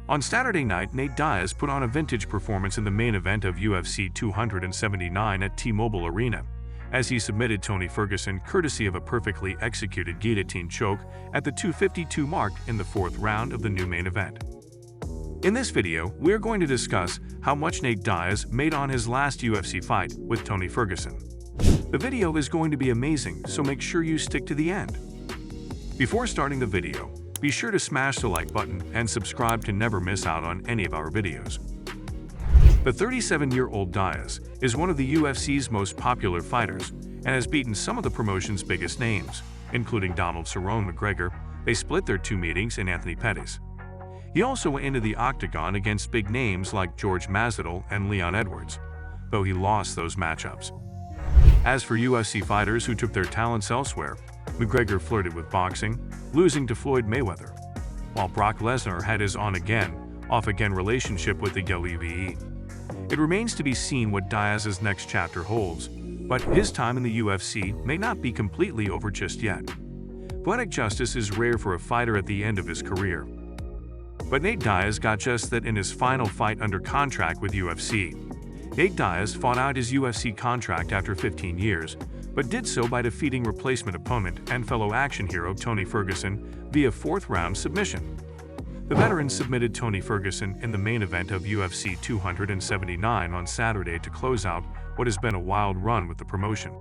On Saturday night, Nate Diaz put on a vintage performance in the main event of UFC 279 at T-Mobile Arena, as he submitted Tony Ferguson courtesy of a perfectly executed guillotine choke at the 2:52 mark in the fourth round of the new main event. In this video, we're going to discuss how much Nate Diaz made on his last UFC fight with Tony Ferguson. The video is going to be amazing, so make sure you stick to the end. Before starting the video, be sure to smash the like button and subscribe to never miss out on any of our videos. The 37-year-old Diaz is one of the UFC's most popular fighters and has beaten some of the promotion's biggest names, including Donald Cerrone McGregor. They split their two meetings in Anthony Pettis. He also went into the octagon against big names like George Masvidal and Leon Edwards, though he lost those matchups. As for UFC fighters who took their talents elsewhere, McGregor flirted with boxing, losing to Floyd Mayweather, while Brock Lesnar had his on-again, off-again relationship with the WWE. It remains to be seen what Diaz's next chapter holds, but his time in the UFC may not be completely over just yet. Poetic justice is rare for a fighter at the end of his career. But Nate Diaz got just that in his final fight under contract with UFC. Nate Diaz fought out his UFC contract after 15 years, but did so by defeating replacement opponent and fellow action hero Tony Ferguson via fourth-round submission. The veteran submitted Tony Ferguson in the main event of UFC 279 on Saturday to close out what has been a wild run with the promotion.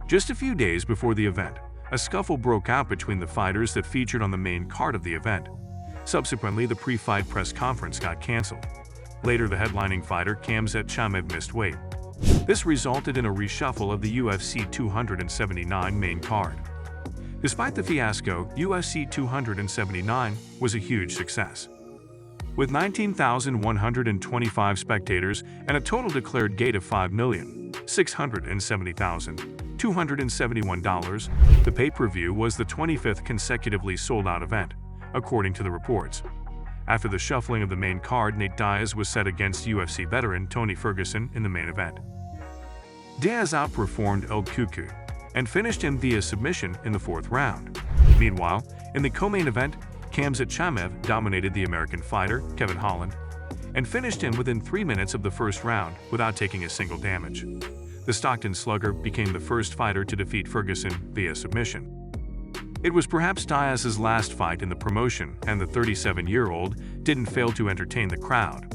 Just a few days before the event, a scuffle broke out between the fighters that featured on the main card of the event. Subsequently, the pre-fight press conference got canceled. Later, the headlining fighter Khamzat Chimaev missed weight. This resulted in a reshuffle of the UFC 279 main card. Despite the fiasco, UFC 279 was a huge success. With 19,125 spectators and a total declared gate of $5,670,271, the pay-per-view was the 25th consecutively sold-out event, according to the reports. After the shuffling of the main card, Nate Diaz was set against UFC veteran Tony Ferguson in the main event. Diaz outperformed El Cucu and finished him via submission in the fourth round. Meanwhile, in the co-main event, Khamzat Chimaev dominated the American fighter, Kevin Holland, and finished him within 3 minutes of the first round without taking a single damage. The Stockton Slugger became the first fighter to defeat Ferguson via submission. It was perhaps Diaz's last fight in the promotion, and the 37-year-old didn't fail to entertain the crowd.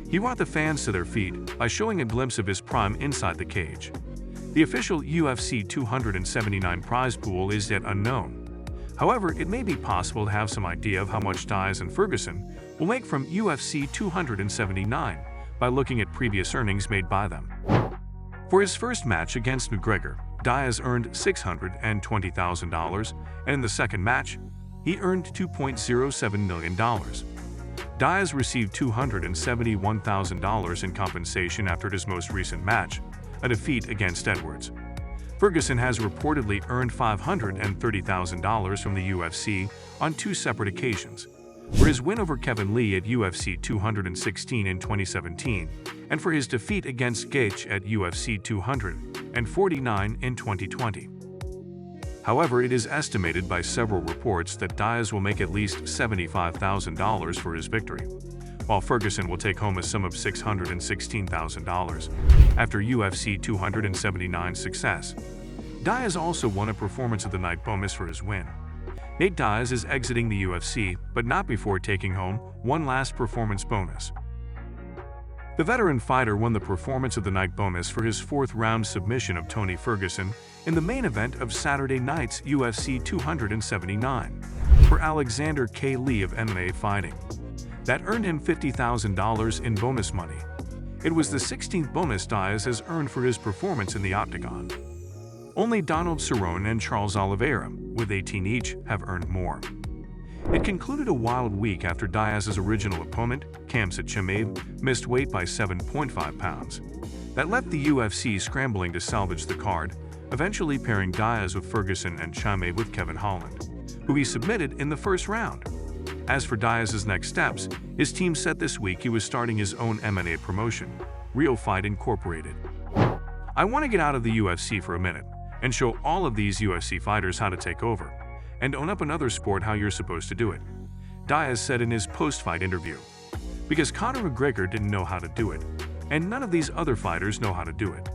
He brought the fans to their feet by showing a glimpse of his prime inside the cage. The official UFC 279 prize pool is yet unknown. However, it may be possible to have some idea of how much Diaz and Ferguson will make from UFC 279 by looking at previous earnings made by them. For his first match against McGregor, Diaz earned $620,000, and in the second match, he earned $2.07 million. Diaz received $271,000 in compensation after his most recent match, a defeat against Edwards. Ferguson has reportedly earned $530,000 from the UFC on two separate occasions, for his win over Kevin Lee at UFC 216 in 2017 and for his defeat against Gaethje at UFC 249 in 2020. However, it is estimated by several reports that Diaz will make at least $75,000 for his victory, while Ferguson will take home a sum of $616,000 after UFC 279's success. Diaz also won a Performance of the Night bonus for his win. Nate Diaz is exiting the UFC, but not before taking home one last performance bonus. The veteran fighter won the Performance of the Night bonus for his fourth-round submission of Tony Ferguson in the main event of Saturday night's UFC 279 for Alexander K. Lee of MMA Fighting. That earned him $50,000 in bonus money. It was the 16th bonus Diaz has earned for his performance in the octagon. Only Donald Cerrone and Charles Oliveira, with 18 each, have earned more. It concluded a wild week after Diaz's original opponent, Khamzat Chimaev, missed weight by 7.5 pounds. That left the UFC scrambling to salvage the card, eventually pairing Diaz with Ferguson and Chimaev with Kevin Holland, who he submitted in the first round. As for Diaz's next steps, his team said this week he was starting his own MMA promotion, Real Fight Incorporated. I want to get out of the UFC for a minute and show all of these UFC fighters how to take over and own up another sport how you're supposed to do it. Diaz said in his post-fight interview. Because Conor McGregor didn't know how to do it, and none of these other fighters know how to do it.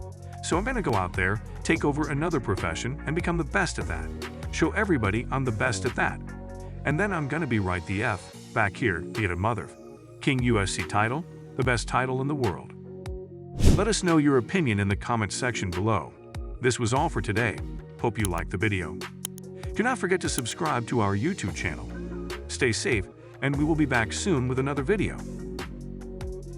So I'm gonna go out there, take over another profession, and become the best at that. Show everybody I'm the best at that. And then I'm gonna be right the F back here to get a mother King UFC title, the best title in the world. Let us know your opinion in the comment section below. This was all for today. Hope you liked the video. Do not forget to subscribe to our YouTube channel. Stay safe, and we will be back soon with another video.